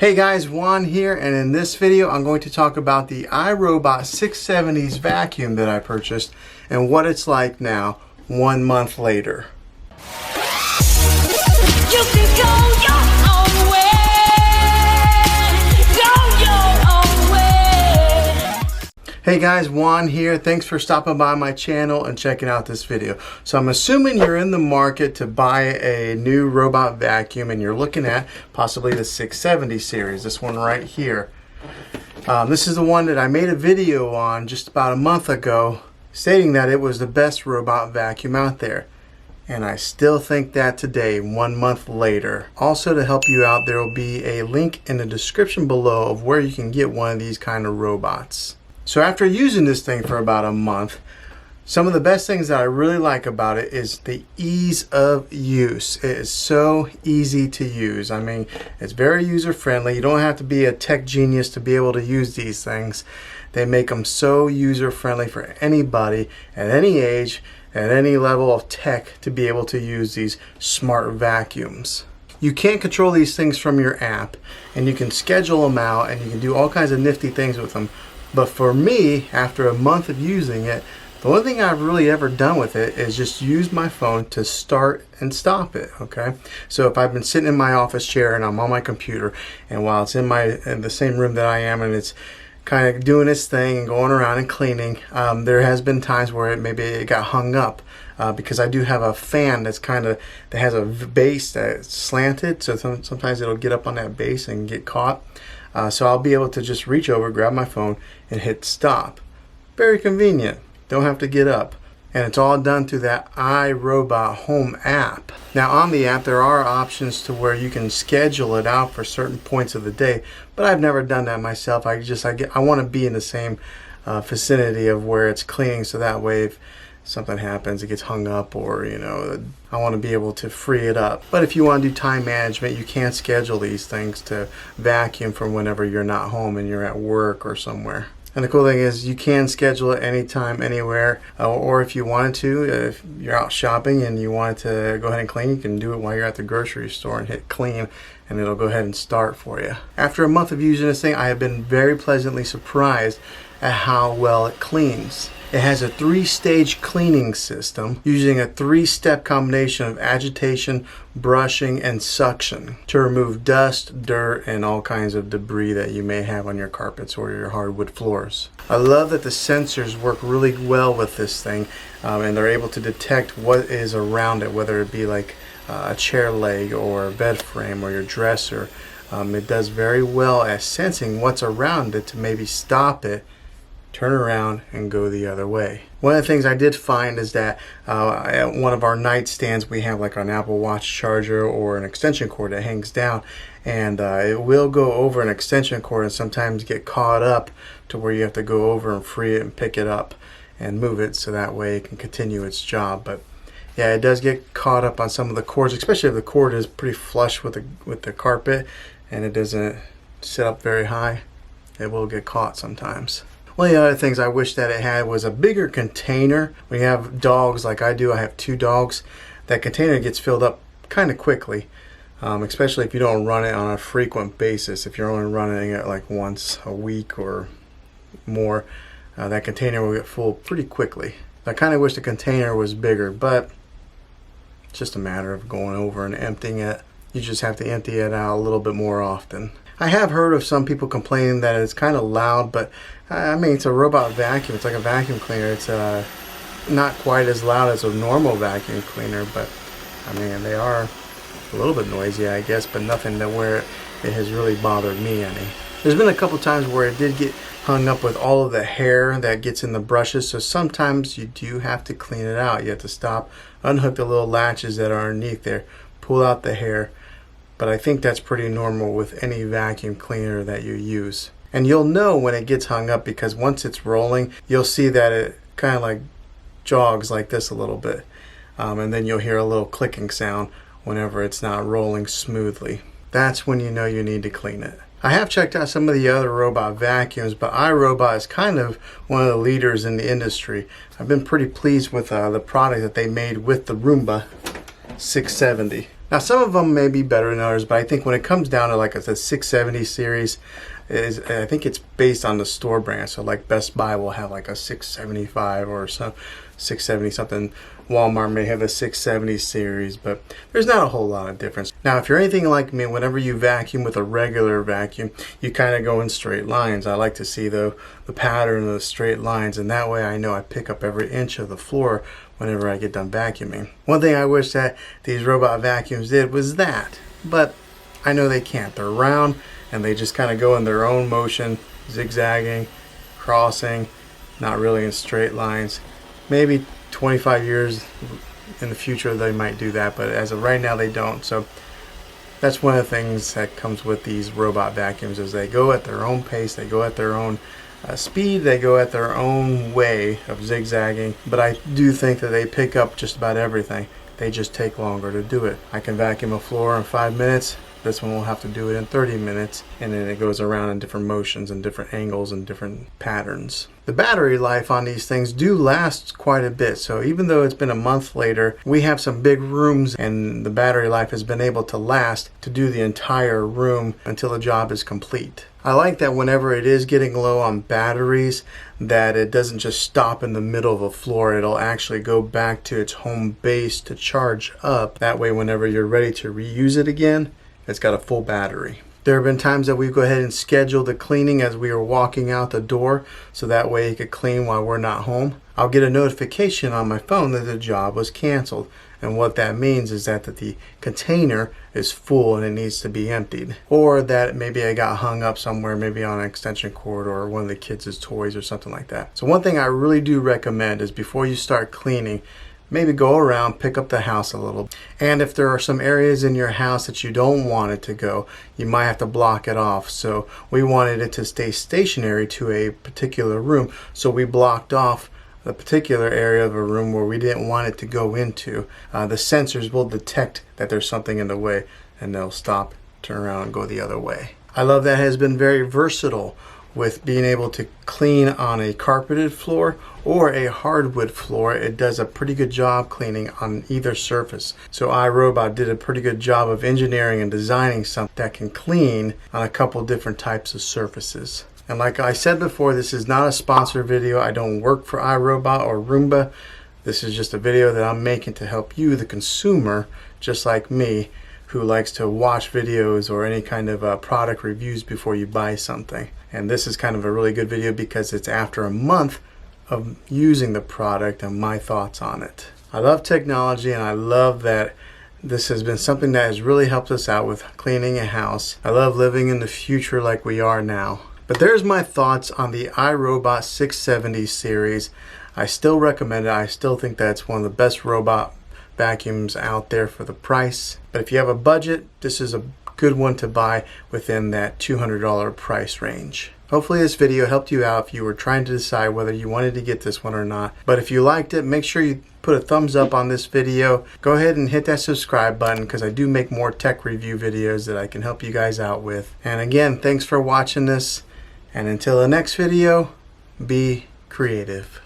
Hey guys, Juan here, and in this video I'm going to talk about the iRobot 670's vacuum that I purchased and what it's like now, 1 month later. You can go your own way. Go your own way. Hey guys, Juan here. Thanks for stopping by my channel and checking out this video. So I'm assuming you're in the market to buy a new robot vacuum and you're looking at possibly the 670 series, this one right here. This is the one that I made a video on just about a month ago stating that it was the best robot vacuum out there. And I still think that today, 1 month later. Also, to help you out, there will be a link in the description below of where you can get one of these kind of robots. So after using this thing for about a month, some of the best things that I really like about it is the ease of use. It is so easy to use. I mean, it's very user friendly. You don't have to be a tech genius to be able to use these things. They make them so user friendly for anybody at any age, at any level of tech to be able to use these smart vacuums. You can control these things from your app and you can schedule them out and you can do all kinds of nifty things with them. But for me, after a month of using it, the only thing I've really ever done with it is just use my phone to start and stop it, okay? So if I've been sitting in my office chair and I'm on my computer, and while it's in the same room that I am and it's kind of doing its thing and going around and cleaning, there has been times where maybe it got hung up because I do have a fan that has a base that's slanted, so sometimes it'll get up on that base and get caught. So I'll be able to just reach over, grab my phone, and hit stop. Very convenient. Don't have to get up. And it's all done through that iRobot home app. Now on the app there are options to where you can schedule it out for certain points of the day, but I've never done that myself. I want to be in the same vicinity of where it's cleaning, so that way if something happens, it gets hung up, or I want to be able to free it up. But if you want to do time management, you can schedule these things to vacuum from whenever you're not home and you're at work or somewhere. And the cool thing is you can schedule it anytime, anywhere, or if you wanted to, if you're out shopping and you wanted to go ahead and clean, you can do it while you're at the grocery store and hit clean and it'll go ahead and start for you. After a month of using this thing, I have been very pleasantly surprised at how well it cleans. It has a 3-stage cleaning system using a 3-step combination of agitation, brushing, and suction to remove dust, dirt, and all kinds of debris that you may have on your carpets or your hardwood floors. I love that the sensors work really well with this thing, and they're able to detect what is around it, whether it be like a chair leg or a bed frame or your dresser. It does very well at sensing what's around it to maybe stop it, turn around, and go the other way. One of the things I did find is that at one of our nightstands we have like an Apple Watch charger or an extension cord that hangs down, and it will go over an extension cord and sometimes get caught up to where you have to go over and free it and pick it up and move it so that way it can continue its job. But yeah, it does get caught up on some of the cords, especially if the cord is pretty flush with the carpet and it doesn't sit up very high. It will get caught sometimes. One of the other things I wish that it had was a bigger container. When you have dogs like I do, I have 2 dogs, that container gets filled up kind of quickly, especially if you don't run it on a frequent basis. If you're only running it like once a week or more, that container will get full pretty quickly. I kind of wish the container was bigger, but it's just a matter of going over and emptying it. You just have to empty it out a little bit more often. I have heard of some people complaining that it's kind of loud, but I mean, it's a robot vacuum. It's like a vacuum cleaner. It's not quite as loud as a normal vacuum cleaner, but I mean, they are a little bit noisy, I guess, but nothing to where it has really bothered me any. There's been a couple times where it did get hung up with all of the hair that gets in the brushes, so sometimes you do have to clean it out. You have to stop, unhook the little latches that are underneath there, pull out the hair. But I think that's pretty normal with any vacuum cleaner that you use. And you'll know when it gets hung up because once it's rolling, you'll see that it kind of like jogs like this a little bit. And then you'll hear a little clicking sound whenever it's not rolling smoothly. That's when you know you need to clean it. I have checked out some of the other robot vacuums, but iRobot is kind of one of the leaders in the industry. I've been pretty pleased with the product that they made with the Roomba 670. Now some of them may be better than others, but I think when it comes down to like a 670 series, I think it's based on the store brand. So like Best Buy will have like a 675 or some 670 something. Walmart may have a 670 series, but there's not a whole lot of difference. Now, if you're anything like me, whenever you vacuum with a regular vacuum, you kind of go in straight lines. I like to see the pattern of the straight lines, and that way I know I pick up every inch of the floor whenever I get done vacuuming. One thing I wish that these robot vacuums did was that, but I know they can't. They're round and they just kind of go in their own motion, zigzagging, crossing, not really in straight lines. Maybe 25 years in the future they might do that, but as of right now they don't. So that's one of the things that comes with these robot vacuums, is they go at their own pace, they go at their own speed, they go at their own way of zigzagging. But I do think that they pick up just about everything. They just take longer to do it. I can vacuum a floor in 5 minutes. This one will have to do it in 30 minutes, and then it goes around in different motions and different angles and different patterns. The battery life on these things do last quite a bit, so even though it's been a month later, we have some big rooms and the battery life has been able to last to do the entire room until the job is complete. I like that whenever it is getting low on batteries, that it doesn't just stop in the middle of the floor. It'll actually go back to its home base to charge up. That way whenever you're ready to reuse it again, it's got a full battery. There have been times that we go ahead and schedule the cleaning as we are walking out the door, so that way it could clean while we're not home. I'll get a notification on my phone that the job was canceled, and what that means is that the container is full and it needs to be emptied, or that maybe I got hung up somewhere, maybe on an extension cord or one of the kids' toys or something like that. So one thing I really do recommend is before you start cleaning, maybe go around, pick up the house a little. And if there are some areas in your house that you don't want it to go, you might have to block it off. So we wanted it to stay stationary to a particular room, so we blocked off the particular area of a room where we didn't want it to go into. The sensors will detect that there's something in the way, and they'll stop, turn around, and go the other way. I love that it has been very versatile with being able to clean on a carpeted floor or a hardwood floor. It does a pretty good job cleaning on either surface. So iRobot did a pretty good job of engineering and designing something that can clean on a couple different types of surfaces. And like I said before, this is not a sponsor video. I don't work for iRobot or Roomba. This is just a video that I'm making to help you, the consumer, just like me, who likes to watch videos or any kind of product reviews before you buy something. And this is kind of a really good video because it's after a month of using the product and my thoughts on it. I love technology, and I love that this has been something that has really helped us out with cleaning a house. I love living in the future like we are now. But there's my thoughts on the iRobot 670 series. I still recommend it. I still think that's one of the best robot vacuums out there for the price. But if you have a budget, this is a good one to buy within that $200 price range. Hopefully this video helped you out if you were trying to decide whether you wanted to get this one or not. But if you liked it, make sure you put a thumbs up on this video. Go ahead and hit that subscribe button, because I do make more tech review videos that I can help you guys out with. And again, thanks for watching this. And until the next video, be creative.